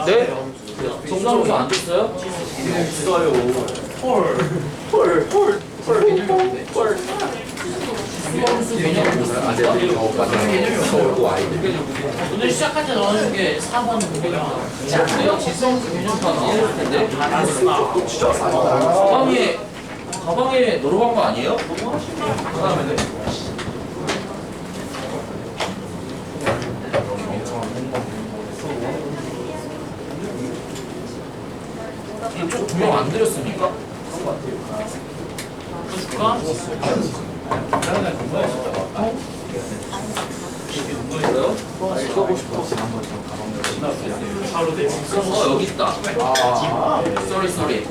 네? 정답으로 안 됐어요? 있어요. 헐. 수험수 개념이 뭐야? 아재들이 서울고 아이들. 오늘 시작할 때 넣어준 게 4번 문제가 내가 지수험수 개념 다 나왔을 텐데 가방에 넣어간 거 아니에요? 그다음에 이쪽 두명 안 드렸습니까? 줄까? 있어요? 써고 싶어. 바로 돼. 여기 있다. 쏘리.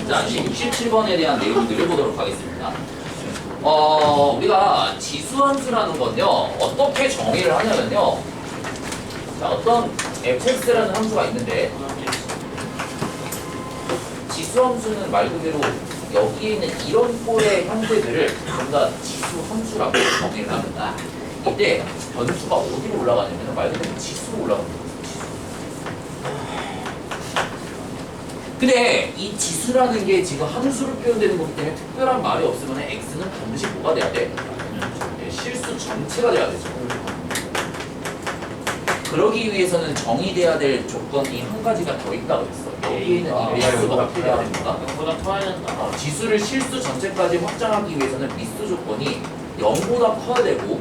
자, 이제 67번에 대한 내용들을 보도록 하겠습니다. 우리가 지수함수라는 건요, 어떻게 정의를 하냐면요. 자, 어떤 fx라는 함수가 있는데, 지수함수는 말 그대로 여기에 있는 이런 꼴의 형태들을 전부 다 지수함수라고 정의를 합니다. 이때 변수가 어디로 올라가냐면 말 그대로 지수로 올라가는 거예요. 근데 이 지수라는 게 지금 함수로 표현되는 거기 때문에 특별한 말이 없으면 x는 반드시 뭐가 돼야 돼? 네, 실수 전체가 돼야 되죠. 그러기 위해서는 정의돼야 될 조건이 한 가지가 더 있다고 했어. 여기에는 이 배수가 어떻게 돼야 됩니까? 0보다 커야 된다. 지수를 실수 전체까지 확장하기 위해서는 미수 조건이 0보다 커야 되고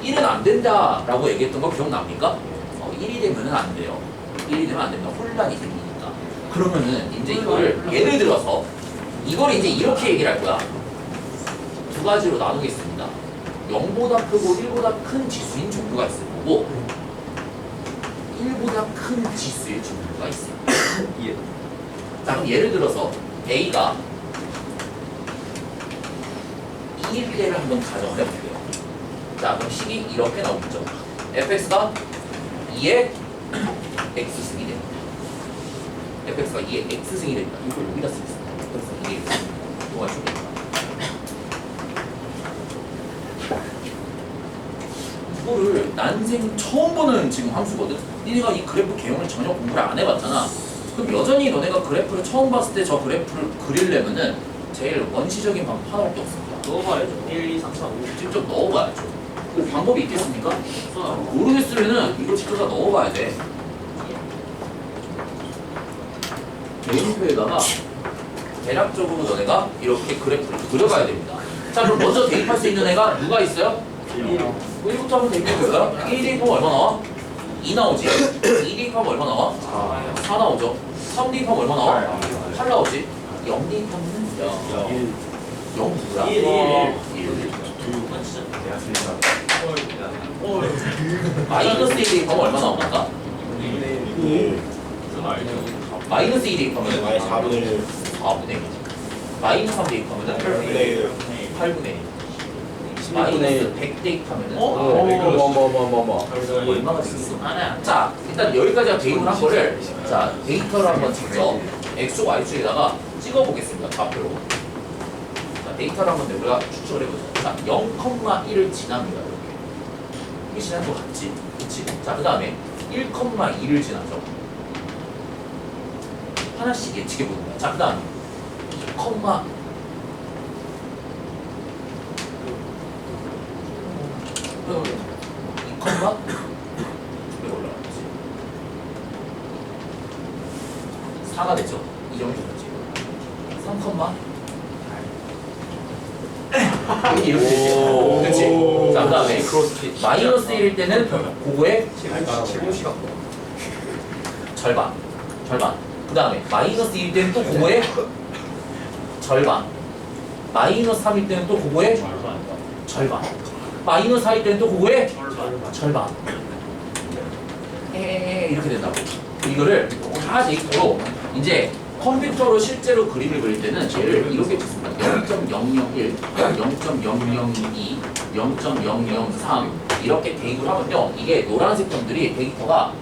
1은 안 된다라고 얘기했던 거 기억납니까? 1이 되면은 안 돼요. 1이 되면 안 됩니다. 혼란이 생기니까. 그러면은 이제 이거를 예를 들어서 이걸 이제 이렇게 얘기를 할 거야. 두 가지로 나누겠습니다. 0보다 크고 1보다 큰 지수인 종류가 있을 거고 1보다 큰 지수의 종류가 있어요. 자, 그럼 예를 들어서 A가 2일 때를 한번 가정을 해볼게요. 자, 그럼 식이 이렇게 나오겠죠. fx가 2의 x승이 됩니다. fx가 2의 x승이 됩니다. 이걸 여기다 쓰겠습니다. fx가 2의 x승. 뭐가 중요합니다. 이거를 난생 처음 보는 지금 함수거든? 니네가 이 그래프 개형을 전혀 공부를 안 해봤잖아. 그럼 여전히 너네가 그래프를 처음 봤을 때 저 그래프를 그리려면은 제일 원시적인 방법 하나밖에 없습니다. 넣어봐야죠. 1, 2, 3, 4, 5. 직접 넣어봐야죠. 그 방법이 있겠습니까? 없어. 모르겠으면은 이거 직접 다 넣어봐야 돼. 개인표에다가 대략적으로 너네가 이렇게 그래프를 그려가야 됩니다. 자, 그럼 먼저 대입할 수 있는 애가 누가 있어요? 1부터 한번 대입해볼까요? 1 대입하면 얼마 나와? 2 나오지? 2 대입하면 얼마 나와? 4 나오죠? 3 대입하면 얼마 나와? 8 나오지? 0 대입하면 0 뭐야? 1. 1 마이너스 1 대입하면 얼마 나옵니까? 마이너스 2 대입하면 4분의 1. 4분의 1 마이너스 3 대입하면 8분의 1. 8분의 1 마이너스 100 대입하면 얼마가 되겠어? 아니야. 자, 일단 여기까지 대입을 한 거를 자, 데이터를 한번 직접 X축, Y축에다가 찍어보겠습니다. 좌표로. 자, 데이터를 한번 우리가 추측을 해보자. 자, 0,1을 지납니다. 이렇게. 이게 지난 거 같지? 그치? 자, 그 다음에 1,2를 지나죠. 하나씩 예측해 보는 거야. 자, 그 다음에 2, 2컴마 왜 올라갔지? 4가 되죠? 이 정도 되지? 3컴마 이렇게 되지? 그치? 자, 그 다음에 마이너스 1일 때는 그거의 절반 그 다음에 마이너스 1일 때는 또 그거의 절반 마이너스 3일 때는 또 그거의 절반 마이너스 4일 때는 또 그거의 절반 이렇게 된다고. 이거를 다 데이터로 이제 컴퓨터로 실제로 그림을 그릴 때는 얘를 이렇게 찍습니다. 0.001, 0.002, 0.003 이렇게 대입을 하면요. 이게 노란색 점들이 데이터가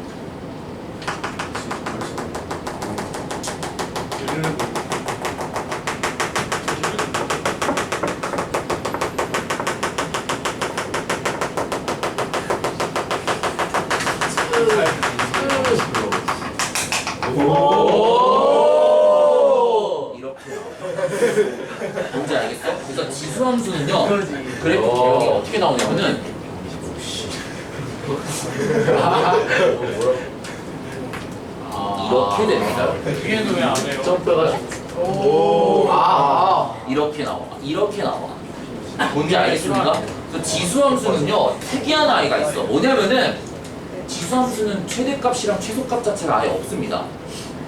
이렇게 나와요. 뭔지 알겠어? 그래서 지수함수는요 그래프 개혁이 어떻게 나오냐면은 이렇게 됩니다. 위에는 왜 안 해요? 점프해가지고. 이렇게 나와. 이렇게 나와. 뭔지 알겠습니까? 그래서 지수함수는요 특이한 아이가 있어. 뭐냐면은 지수함수는 최대값이랑 최소값 자체가 아예 없습니다.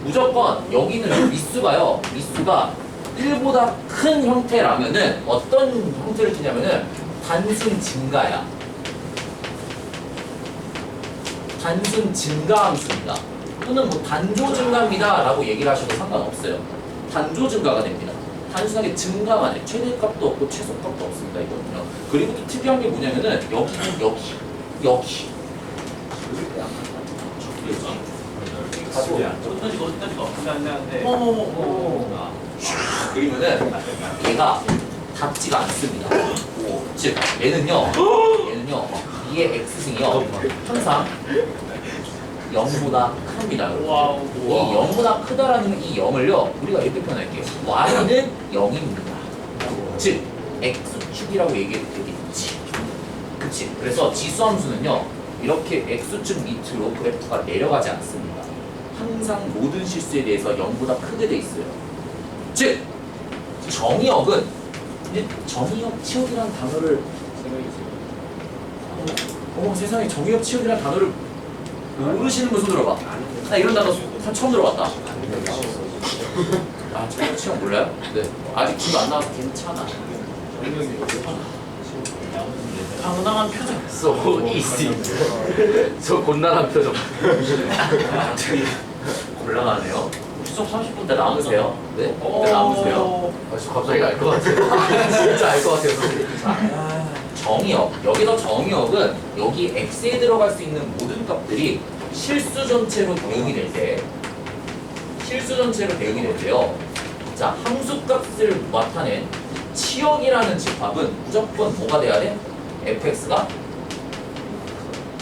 무조건 여기는 미수가요. 미수가 1보다 큰 형태라면은 어떤 형태를 띠냐면은 단순 증가야. 단순 증가함수입니다. 또는 뭐 단조 증가입니다 라고 얘기를 하셔도 상관없어요. 단조 증가가 됩니다. 단순하게 증가만 해. 최대값도 없고 최소값도 없습니다. 이거는요. 그리고 또 특이한 게 뭐냐면은 여기는 여기 어떠지고 안돼 그러면은 얘가 닿지가 않습니다. 즉 얘는요 이의 x승이요 항상 0보다 큽니다. 여러분. 와우. 이 0보다 크다라는 이 0을요 우리가 이렇게 표현할게요. y는 0입니다. 즉 x축이라고 얘기해도 되겠지. 그치? 그래서 지수함수는요 이렇게 x축 밑으로 그래프가 내려가지 않습니다. 항상 모든 실수에 대해서 0보다 크게 돼 있어요. 즉 정의역은 이제 정의역 치역이라는 단어를 세상에 정의역 치역이라는 단어를 모르시는 분 손 들어봐. 나 이런 단어 처음 들어봤다. 아, 정의역 치역 몰라요? 네. 아직 기도 안 나와서 괜찮아. 당당한 표정. So easy. 저 곤란한 표정. 곤란하네요. 수업 30분 일단 남으세요. 네? 일단 남으세요. 저 갑자기 알 것 같아요. 진짜 알 것 같아요, 선생님. 정의역. 여기서 정의역은 여기 x에 들어갈 수 있는 모든 값들이 실수 전체로 대응이 될 때, 요 자, 함수값을 나타낸 치역이라는 집합은 무조건 뭐가 돼야 돼? fx가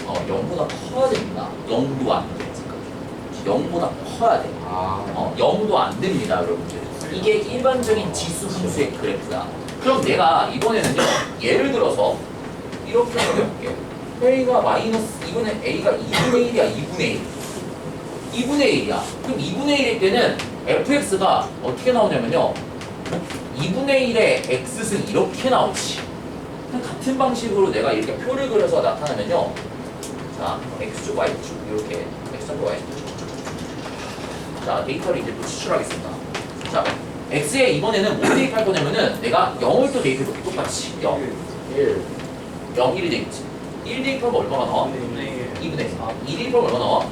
0보다 커야 됩니다. 0도 안 돼. 0보다 커야 돼. 0도 안 됩니다, 여러분들. 이게 일반적인 지수 함수의 그래프다. 그럼 내가 이번에는요, 예를 들어서 이렇게 해볼게. A가 마이너스, 이번에 A가 2분의 1이야, 2분의 1. 2분의 1이야. 그럼 2분의 1일 때는 fx가 어떻게 나오냐면요. 2분의 1의 x승 이렇게 나오지. 같은 방식으로 내가 이렇게 표를 그려서 나타내면요. 자, x축, y축 이렇게 x축, y축. 자, 데이터를 이제 또 추출하겠습니다. 자, x에 이번에는 뭘 대입할 거냐면은 내가 0을 또 대입해볼게. 똑같이 0, 1, 0, 1이 되겠지. 1 대입하면 얼마가 나와? 2분의 1. 2 대입하면 얼마 나와?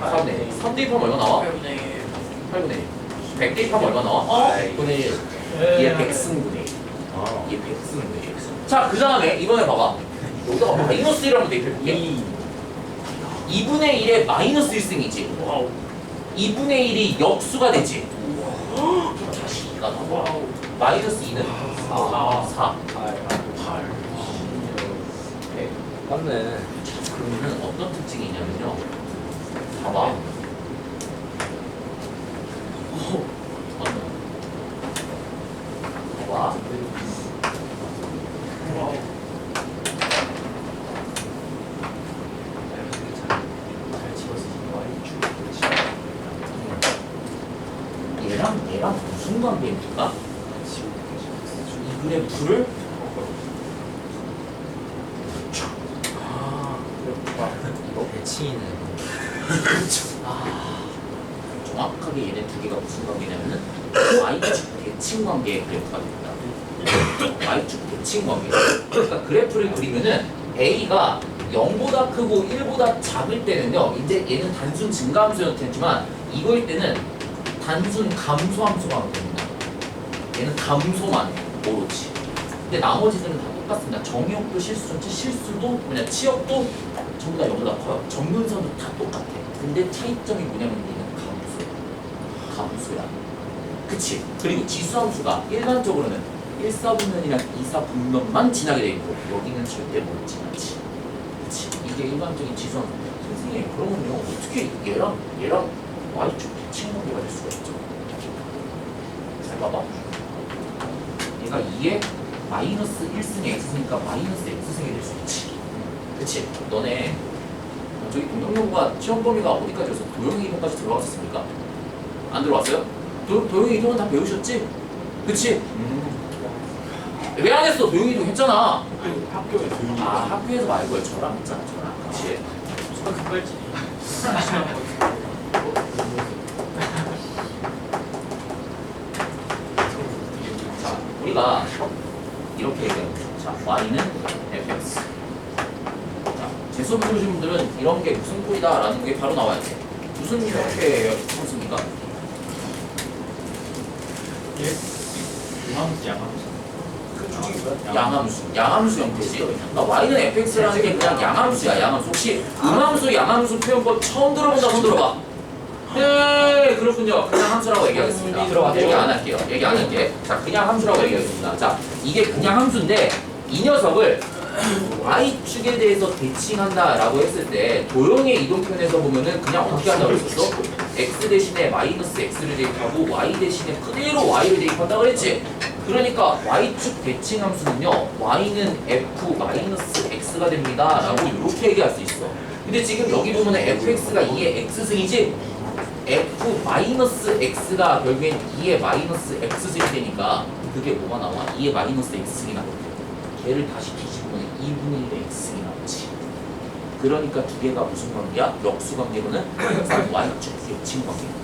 4분의 1. 3 대입하면 얼마 나와? 8분의 1. 100 대입하면 얼마 나와? 100분의 1. 얘 100승분의 1. 얘 100승분의 1. 자, 그 다음에 이번에 봐봐. 여기다가 마이너스 1을 한번 대입해볼게. 2분의 1에 마이너스 1승이지. 2분의 1이 역수가 되지. 다시 2가 나와. 마이너스 2는 4. 맞네. 그러면은 어떤 특징이 있냐면요. 봐봐. 봐봐. 얘랑 무슨 관계입니까? 이 그래프를 배치는 정확하게 얘네 두 개가 무슨 관계냐면은 y축 대칭 관계의 그래프가 됩니다. y축 대칭 관계. 그러니까 그래프를 그리면은 a가 0보다 크고 1보다 작을 때는요. 이제 얘는 단순 증가함수였지만 이거일 때는 단순 감소함수가 됩니다. 얘는 감소만 해. 오로지. 근데 나머지들은 다 똑같습니다. 정의역도 실수 전체 실수도 뭐냐 치역도 전부 다 0보다 커요. 전문선도 다 똑같아. 근데 차이점이 뭐냐면 얘는 감수야. 그치? 그리고 지수함수가 일반적으로는 1사분면이랑 2사분면만 지나게 돼 있고 여기는 절대 못 지나지. 그치? 이게 일반적인 지수함수. 선생님 그러면요 어떻게 얘랑 y축 대칭 관계가 될 수가 있죠? 잘 봐봐. 얘가 2에 마이너스 1승의 x승이니까 마이너스 x승이 될 수 있지. 그치? 너네 저기 동영여고가 시험 범위가 어디까지였어? 도형의 이동까지 들어갔었습니까? 안 들어왔어요? 도형의 이동은 다 배우셨지? 그치? 왜 안 했어? 도형의 이동 했잖아. 학교에 조용히. 아 학교에서 말고요. 저랑 했잖아. 저랑. 그치? 수학 급발진이. 자, 우리가 이렇게 얘기하는 거죠. 자, y는 fx. 자, 재수업 보신 분들은 이런 게 무슨 꼴이다라는 게 바로 나와야 돼. 무슨 형태의 함수입니까? 양함수 양함수. 양함수 형태지. 그러니까 y는 fx라는 게 그냥 양함수야. 양함수. 혹시 음함수, 양함수 표현법 처음 들어본다 손 들어봐. 네, 그렇군요. 그냥 함수라고 얘기하겠습니다. 얘기 안 할게요. 얘기 안 할게. 자, 그냥 함수라고 얘기하겠습니다. 자, 이게 그냥 함수인데 이 녀석을 y축에 대해서 대칭한다라고 했을 때 도형의 이동편에서 보면은 그냥 어떻게 한다고 했었어? x 대신에 마이너스 x를 대입하고 y 대신에 그대로 y를 대입한다고 그랬지? 그러니까 y축 대칭 함수는요 y는 f 마이너스 x가 됩니다 라고 이렇게 얘기할 수 있어. 근데 지금 여기 보면은 fx가 2의 x승이지? f 마이너스 x가 결국엔 2의 마이너스 x승이 되니까 그게 뭐가 나와? 2의 마이너스 x승이 나와. 얘를 다시 뒤집으면 2분의 1의 x승이 나오지. 그러니까 두 개가 무슨 관계야? 역수 관계로는 y축 대칭 관계입니다.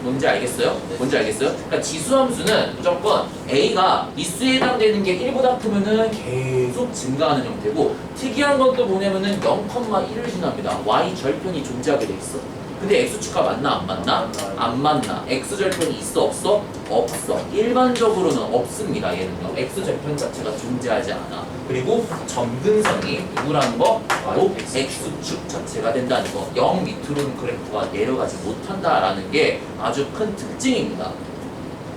뭔지 알겠어요? 뭔지 알겠어요? 그러니까 지수함수는 무조건 a가 미수에 해당되는 게 1보다 크면은 계속 증가하는 형태고, 특이한 건 또 뭐냐면은 0,1을 지납니다. y 절편이 존재하게 돼 있어. 근데 x축과 맞나 안 맞나? 안 맞나? x절편이 있어 없어? 없어. 일반적으로는 없습니다. 얘는요. x절편 자체가 존재하지 않아. 그리고 점근선이 누구라는 거? 바로 x축 자체가 된다는 거. 0 밑으로는 그래프가 내려가지 못한다라는 게 아주 큰 특징입니다.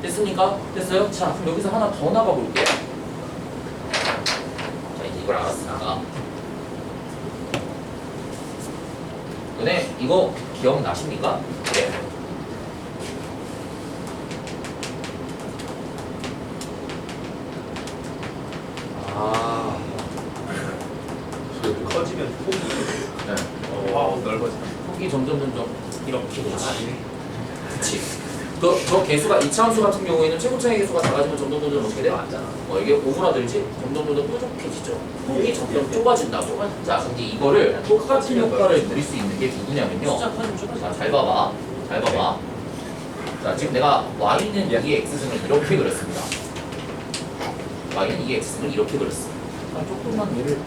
됐습니까? 됐어요? 자, 그럼 여기서 하나 더 나가볼게요. 자, 이제 이걸 알았으니까. 근데 이거 기억나십니까? 네. 아. 커지면 폭이. 네. 넓어지면. 폭이 점점 이렇게 되지. 그치. 저 개수가 이차함수 같은 경우에는 최고차의 개수가 작아지면 점점 어떻게 돼요? 이게 오그라들지? 점점 뾰족해지죠. 폭이 점점 좁아진다고. 자, 근데 이거를 똑같은 효과를 누릴 수 있는 게 누구냐면요. 자, 잘 봐봐. 잘 봐봐. 자, 지금 내가 y는 2의 x승을 이렇게 그렸습니다. y는 2의 x승을 이렇게 그렸어. 조금만 얘를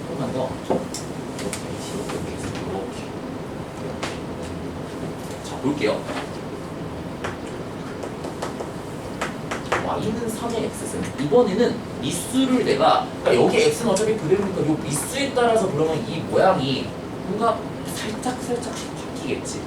조금만 더 이렇게. 자, 볼게요. y는 3의 x승. 이번에는 미수를 내가, 그러니까 여기 x는 어차피 그대로니까 요 미수에 따라서 그러면 이 모양이 뭔가 살짝씩 바뀌겠지.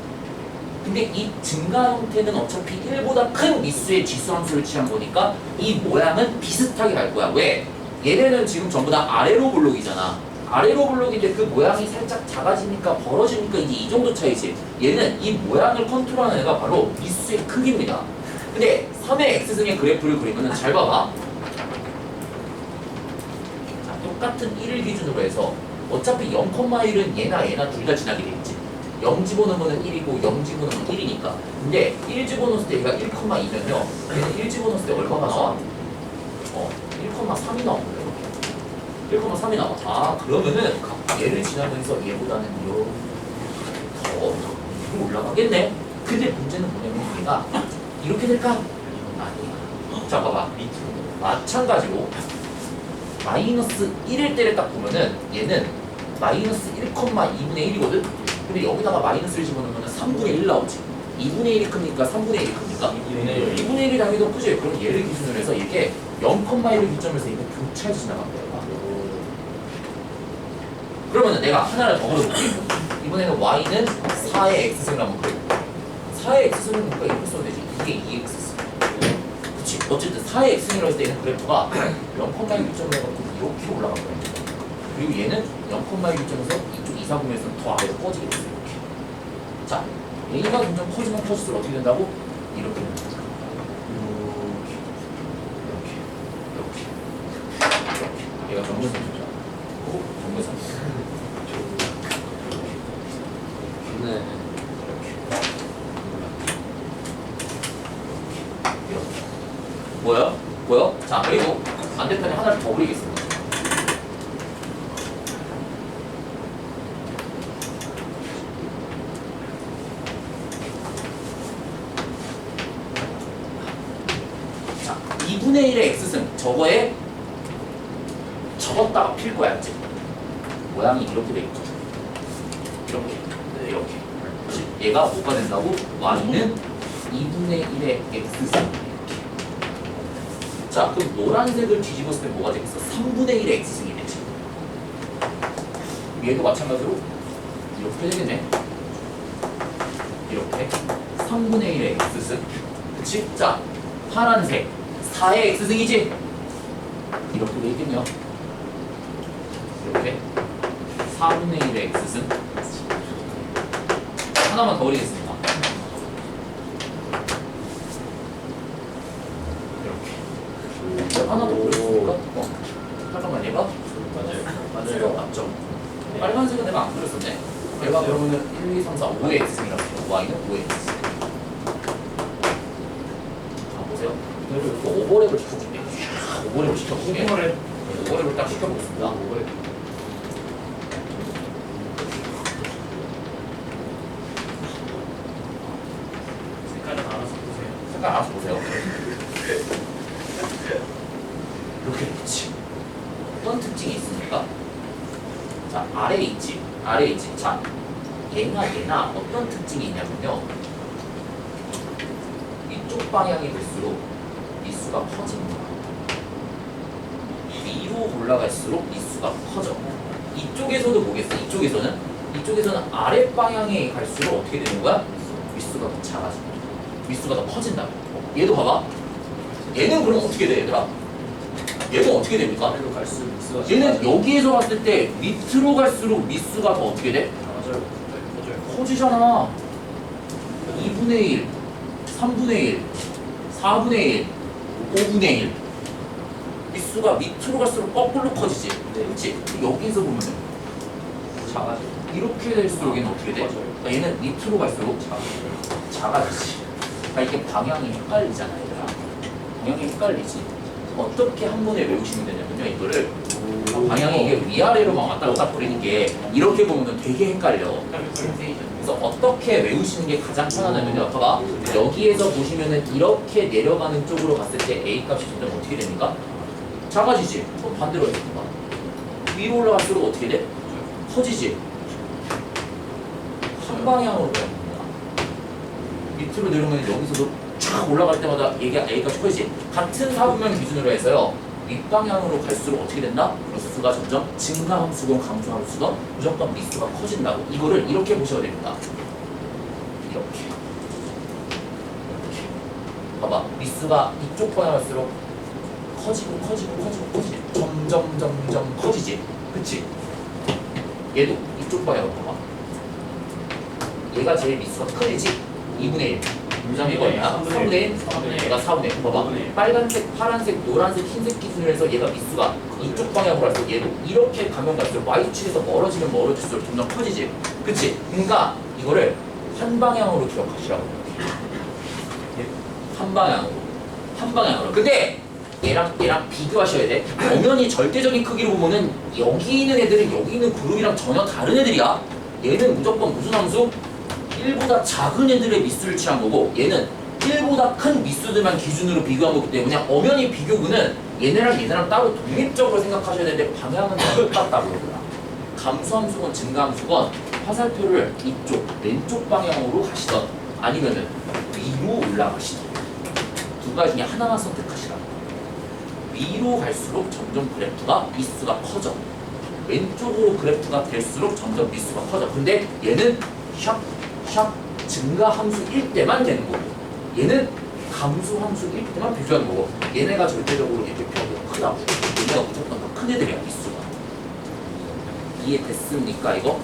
근데 이 증가 형태는 어차피 1보다 큰 미수의 지수함수를 취한 거니까 이 모양은 비슷하게 갈 거야. 왜? 얘네는 지금 전부 다 아래로 블록이잖아. 아래로 블록인데 그 모양이 살짝 작아지니까 벌어지니까 이제 이 정도 차이지. 얘는 이 모양을 컨트롤하는 애가 바로 미수의 크기입니다. 근데 3의 x승의 그래프를 그리면은 잘 봐봐. 자, 똑같은 1을 기준으로 해서 어차피 0,1은 얘나 둘 다 지나게 되겠지. 0 집어넣으면 1이고 0 집어넣으면 1이니까. 근데 1 집어넣었을 때 얘가 1,2면요. 얘는 1 집어넣었을 때 얼마가 나와? 1,3이 나옵니다. 이렇게. 1,3이 나와. 아, 그러면은 얘를 지나면서 얘보다는 더 위로 올라가겠네. 근데 문제는 뭐냐면 얘가 이렇게 될까? 아니야. 자, 봐봐. 마찬가지로 마이너스 1일 때를 딱 보면은 얘는 마이너스 1,2분의 1이거든? 근데 여기다가 마이너스를 집어넣으면 3분의 1 나오지. 2분의 1이 크니까 3분의 1이 큽니까? 2분의 1이 당연히 더 크지. 그럼 얘를 기준으로 해서 이게 0,1을 기점에서 이거 교차해서 지나간다. 그러면은 내가 하나를 더 그려볼게. 이번에는 y는 4의 x승을 한번 그려볼게. 4의 x승을 보니까 이렇게 써도 되지. 이게 2x승. 그치. 어쨌든 4의 x승이라고 했을 때 얘는 그래프가 0,1 기점으로 해갖고 이렇게 올라갈 거야. 그리고 얘는 0,1점에서 이쪽 2, 4분면에서는 더 아래로 꺼지게 됐어요. 이렇게. 자, A가 점점 커지면 커질수록 어떻게 된다고? 이렇게 된다. 이렇게. 얘가 정근선이죠. 정근선. 네. 이렇게. 뭐야? 뭐야? 자, 그리고 반대편에 하나를 더 그리겠습니다. 자, 2분의 1의 x승 저거에 적었다가 필 거야, 이제. 모양이 이렇게 되겠죠. 이렇게. 이렇게. 그렇지? 얘가 뭐가 된다고? y는 2분의 1의 x승. 자, 그럼 노란색을 뒤집었을 때 뭐가 되겠어? 3분의 1의 x승이 되지. 얘도 마찬가지로 이렇게 되겠네. 이렇게 3분의 1의 x승. 그치? 자, 파란색 4의 x승이지? 이렇게 되겠네요. 이렇게 4분의 1의 x승. 하나만 더 그리겠습니다. 하나 더 그렸으니까 잠깐만 얘가 맞아요 맞죠? 빨간색은 내가 안 그렸었네. 얘가 그러면은 1, 2, 3, 4, 5의 x승이라고 해요. y는 5의 x승. 자 보세요. 이거 오버랩을 시켜줄게. 오버랩을 시켜볼게. 오버랩을 딱 시켜보겠습니다. 색깔은 알아서 보세요. 색깔 알아서 보세요. 이렇게 됐지. 어떤 특징이 있습니까? 자, 아래에 있지. 아래에 있지. 자, 얘나 어떤 특징이 있냐면요. 이쪽 방향이 될수록 미수가 커집니다. 위로 올라갈수록 미수가 커져. 이쪽에서도 뭐겠어? 이쪽에서는 아래 방향에 갈수록 어떻게 되는 거야? 미수가 더 작아집니다. 미수가 더 커진다고. 얘도 봐봐. 얘는 그럼 어떻게 돼, 얘들아? 얘는 어떻게 됩니까? 아래로 갈수록 미스가 얘는 여기에서 봤을 때 밑으로 갈수록 미수가 더 어떻게 돼? 맞아요. 맞아요. 커지잖아. 2분의 1, 3분의 1, 4분의 1, 5분의 1. 미수가 밑으로 갈수록 거꾸로 커지지. 그렇지? 여기서 보면 작아져. 이렇게 될수록 얘는 어떻게 돼? 맞아요. 그러니까 얘는 밑으로 갈수록 작아지지. 그러니까 이게 방향이 헷갈리잖아, 얘들아. 방향이 헷갈리지. 어떻게 한 번에 외우시면 되냐면요, 이거를 방향이 이게 위아래로 막 왔다 갔다 거리는 게 이렇게 보면 되게 헷갈려. 그래서 어떻게 외우시는 게 가장 편하냐면요, 봐봐. 여기에서 보시면은 이렇게 내려가는 쪽으로 갔을 때 A 값이 점점 어떻게 됩니까? 작아지지. 그럼 반대로 해서 봐. 위로 올라갈수록 어떻게 돼? 커지지. 한 방향으로 가는 겁니다. 밑으로 내려오면 여기서도 쫙 올라갈 때마다 A가 커지지. 같은 사분면 기준으로 해서요. 윗방향으로 갈수록 어떻게 된다? 미수가 점점 증가함수건 감소함수건 무조건 미수가 커진다고. 이거를 이렇게 보셔야 됩니다. 이렇게. 봐봐. 미수가 이쪽 방향 갈수록 커지고 점점 커지지. 그치? 얘도 이쪽 방향으로 봐봐. 얘가 제일 미수가 커지지. 2분의 1. 그다음에 이거야. 3분의 1. 얘가 4분의 1. 봐봐. 빨간색, 파란색, 노란색, 흰색 기준으로 해서 얘가 미수가 이쪽 방향으로 갈수록 얘도 이렇게 가면 갈수록 Y축에서 멀어지면 멀어질수록 점점 커지지. 그치? 그러니까 이거를 한 방향으로 기억하시라고. 한 방향으로. 근데 얘랑 비교하셔야 돼. 엄연히 절대적인 크기로 보면은 여기 있는 애들은 여기 있는 그룹이랑 전혀 다른 애들이야. 얘는 무조건 무슨 함수? 1보다 작은 애들의 미수를 취한 거고, 얘는 1보다 큰 미수들만 기준으로 비교한 거기 때문에 엄연히 비교구는 얘네랑 따로 독립적으로 생각하셔야 되는데 방향은 똑같다고 그러더라. 감소함수건, 증가함수건 화살표를 이쪽 왼쪽 방향으로 가시던 아니면은 위로 올라가시던 두 가지 중에 하나만 선택하시라고. 위로 갈수록 점점 그래프가 미수가 커져. 왼쪽으로 그래프가 될수록 점점 미수가 커져. 근데 얘는 샥 증가함수일 때만 되는 거고, 얘는 감소함수일 때만 비교하는 거고, 얘네가 절대적으로 이렇게 벽이 크다고. 얘네가 무조건 더 큰 애들이야, 미수가. 이해됐습니까 이거?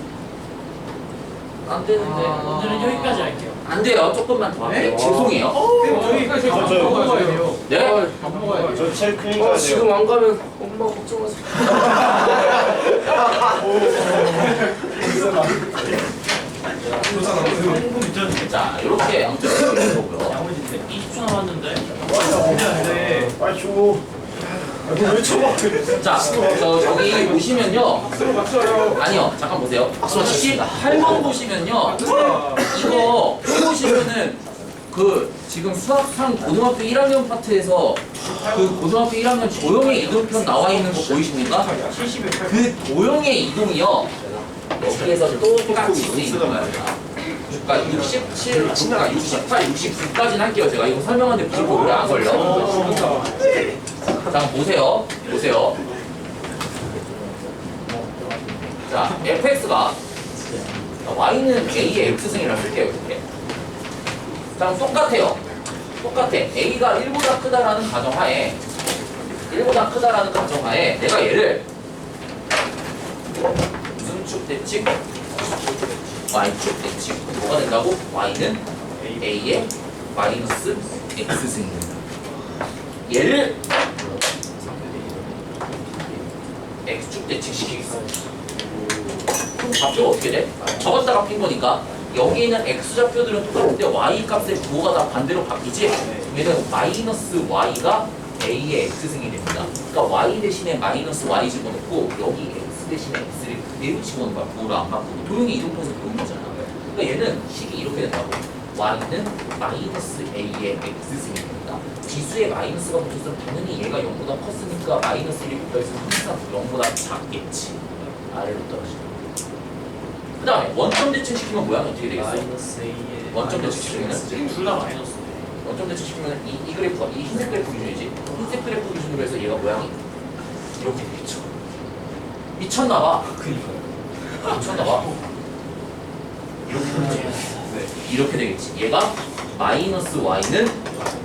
안 되는데. 오늘은 여기까지 할게요. 안 돼요. 조금만 더 할게요. 죄송해요. 저희 밥 저요. 먹어야 돼요. 네? 밥 먹어야 돼요. 저 제일 큰일 가야 돼요. 지금 안 가면 엄마 걱정하지. 자, 이렇게 양쪽을 해보고요. 야무진데 20초 남았는데. 네. 빨리 줘. 왜 쳐봐? 자, 저기 보시면요. 아니요, 잠깐 보세요. 18번 보시면요. 이거 보시면은 그 지금 수학상 고등학교 1학년 파트에서 그 고등학교 1학년 도형의 이동편 나와 있는 거 보이십니까? 그 도형의 이동이요. 여기에서 똑같이 있는 거예요. 그러니까 67, 그러니까 68, 69까지는 할게요. 제가 이거 설명하는데 무조건 오래 안 걸려. 자, 보세요. 보세요. 자, fx가 y는 a의 x승이라고 쓸게요. 이렇게. 자, 그럼 똑같아요. 똑같아. a가 1보다 크다라는 가정하에 1보다 크다라는 가정하에 내가 얘를 무슨 축 대칭? y축 대칭. 뭐가 된다고? y는 a의 마이너스 x승입니다. 얘를 x축 대칭시키겠습니다. 그럼 좌표가 어떻게 돼? 적었다가 핀 거니까 여기 있는 x좌표들은 똑같은데 y 값의 부호가 다 반대로 바뀌지? 얘는 마이너스 y가 a의 x승이 됩니다. 그러니까 y 대신에 마이너스 y 집어넣고 여기 x 대신에 x를 그대로 집어넣은 거야. 부호를 안 바꾸고 도형이 이동편에서 보는 거잖아. 그러니까 얘는 식이 이렇게 된다고. y는 마이너스 a의 x승이 됩니다. 지수에 마이너스가 붙었으면 당연히 얘가 0보다 컸으니까 마이너스 1이 붙어있으면 항상 0보다 작겠지. 아래로 떨어지고. 그 다음에 원점 대칭시키면 모양이 어떻게 되겠어요? 원점 대칭시키면 둘다 마이너스. 원점 대칭시키면 이 그래프가 이 흰색 그래프 기준이지. 흰색 그래프 기준으로 해서 얘가 모양이 이렇게 되겠죠. 미쳤나봐. 미쳤나봐. 이렇게 되겠지. 이렇게 되겠지. 얘가 마이너스 y는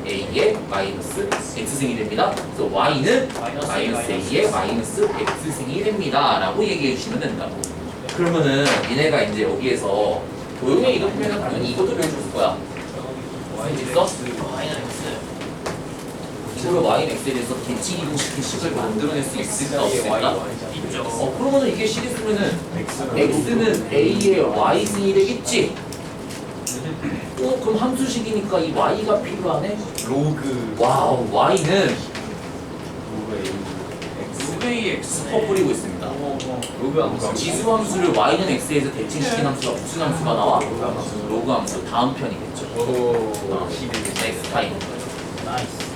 a의 마이너스 x승이 됩니다. 그래서 y는 마이너스 a의 마이너스 x승이 됩니다. 라고 얘기해 주시면 된다고. 그러면은 얘네가 이제 여기에서 도형의 이동표면 당연히 이것도 배워줬을 거야. 있어? y는 x. 이걸로 y는 x에 대해서 대칭 이동시킨 식을 만들어낼 수 있을까 없을까? 있죠. 그러면은 이게 식 있으면은 x는 a의 y승이 되겠지? 그럼 함수식이니까 이 y가 필요하네? 로그. 와우, y는 루베이 x. 스퍼 뿌리고 있습니다. 로그 안 지수 함수를 y는 x에서 대칭시킨 함수가 무슨 함수가 나와? 로그 함수. 다음 편이겠죠. 오. 넥스트 타임. 나이스.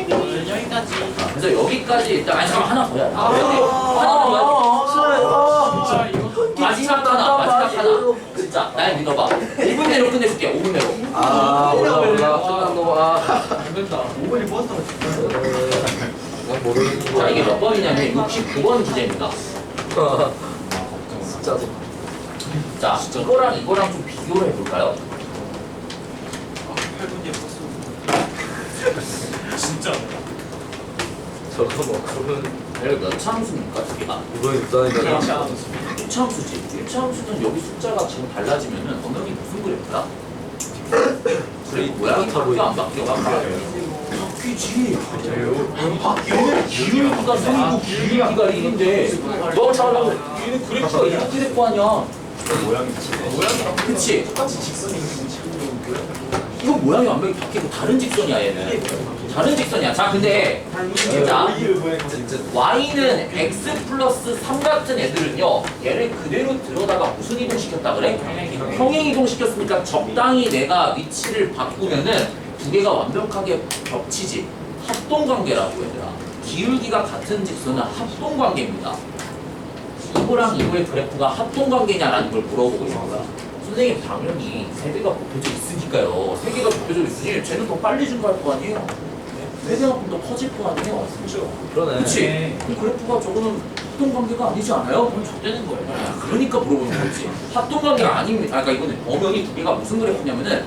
오늘 여기까지. 그래서 여기까지 일단 아니 잠깐 하나 더 해야 돼. 하나만 더 진짜 이거 해야 돼. 마지막 하나. 진짜 날 믿어봐. 5분 내로 끝내줄게. 5분 내로. 아, 올라. 아. 안 된다. 난 모르는 자, 거야. 이게 몇 번이냐면 69번 주제입니다. 진짜로. 자, 이거랑 좀 비교를 해볼까요? 진짜. 저거 뭐 그러면 얘가 몇 차함수입니까? 두 개가? 이번에 입사하니까 1차함수지. 1차함수는 여기 숫자가 지금 달라지면은 언어이 무슨 그래프야? 그래 모양이 바뀌어 안 바뀌어? 바뀌지. 안 바뀌어. 기울기가 3이고 기울기가 1인데 너 잘하고 얘는 그래프가 이렇게 될 거 아니야. 그치? 똑같이 직선이 이거 모양이 완벽히 바뀌고 다른 직선이야 얘는. 다른 직선이야. 자 근데 자 y는 x 플러스 3 같은 애들은요 얘를 그대로 들어다가 무슨 이동시켰다 그래? 평행 이동시켰으니까 적당히 내가 위치를 바꾸면은 두 개가 완벽하게 겹치지. 합동관계라고 얘들아. 기울기가 같은 직선은 합동관계입니다. 이거랑 이거의 그래프가 합동관계냐라는 걸 물어보고 있는 거야. 선생님 당연히 세 개가 곱해져 있으니까요. 세 개가 곱해져 있으니 쟤는 더 빨리 증가할 거 아니에요. 세 개만큼 더 커질 거 아니에요. 그렇죠. 그러네. 그렇지. 그럼 그래프가 저거는 합동관계가 아니지 않아요? 그럼 좆되는 거예요. 그러니까 물어보는 거지. 합동관계가 아닙니다. 그러니까 이거는 범연이 두 개가 무슨 그래프냐면은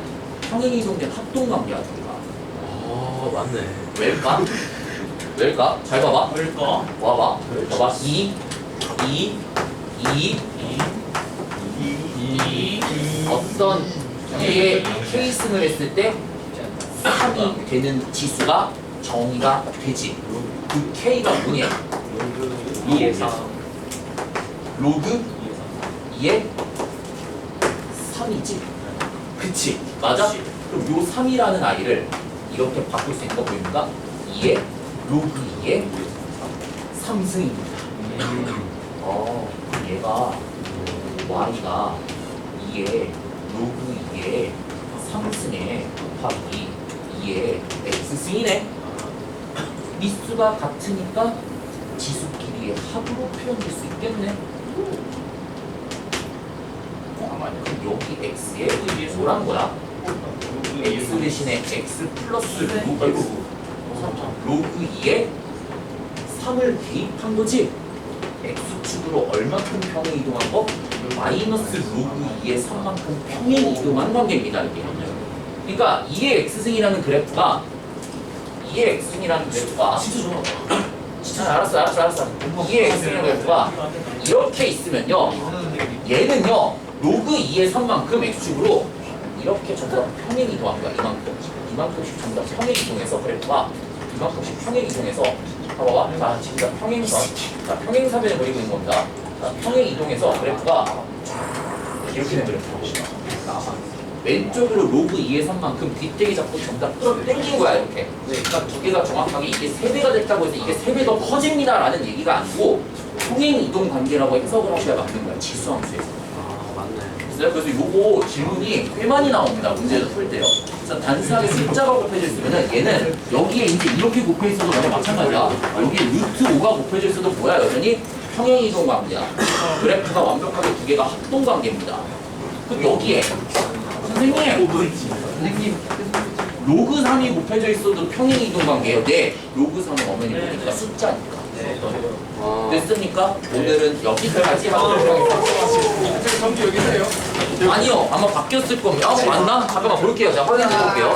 평행이 이동된 합동관계야 두 개가. 아, 맞네. 왜일까? 왜일까? 잘 봐봐. 뭘까? 와봐. 봐봐. 2, 어떤 A의 K승을 했을 때 3이 되는 지수가 정의가 되지. 그 K가 뭐냐? 2에서 로그 2의 3이지. 그치? 맞아? 그럼 요 3이라는 아이를 이렇게 바꿀 수 있는 거 보입니까? 2의 로그 2의 3승입니다. 얘가 y가 2의 로그 2의 3승에 곱하기 2의 x승이네. 미수가 같으니까 지수끼리의 합으로 표현될 수 있겠네. 그럼 여기 x에 뭐란 거야? x 대신에 x 플러스 로그 2에 3을 대입한 거지. x축으로 얼마큼 평행 이동한 거? 마이너스 로그 2의 3만큼 평행 이동한 관계입니다. 이게. 그러니까 2의 x승이라는 그래프가 2의 x승이라는 그래프가 진짜 알았어. 2의 x승이라는 그래프가 이렇게 있으면요, 얘는요 로그 2의 3만큼 x축으로 이렇게 전부 다 평행 이동한 거야. 이만큼씩 전부 다 평행 이동해서 그래프가 이만큼씩 평행 이동해서 봐봐. 자, 지금 다 평행선. 자, 평행사변을 그리고 있는 겁니다. 자, 평행 이동해서 그래프가 이렇게 된 그래프가. 왼쪽으로 로그 2의 3만큼 뒷대기 잡고 전부 다 끌어당긴 거야, 이렇게. 그러니까 두 개가 정확하게 이게 3배가 됐다고 해서 이게 3배 더 커집니다 라는 얘기가 아니고 평행 이동 관계라고 해석을 하셔야 맞는 거야, 지수함수에서. 그래서 요거 질문이 꽤 많이 나옵니다. 문제를 풀 때요. 그래서 단순하게 숫자가 곱해져 있으면은 얘는 여기에 이제 이렇게 곱해 있어도 그냥 마찬가지야. 여기에 루트 5가 곱해져 있어도 뭐야? 여전히 평행 이동 관계야. 그래프가 완벽하게 두 개가 합동 관계입니다. 그럼 여기에 선생님 로그 3이 곱해져 있어도 평행 이동 관계예요. 네, 로그 3은 어머니 보니까 숫자니까. 됐습니까? 오늘은 여기까지 하도록 하겠습니다. 전기 여기서요? 아니요, 아마 바뀌었을 겁니다. 맞나? 잠깐만 볼게요. 제가 확인해 볼게요.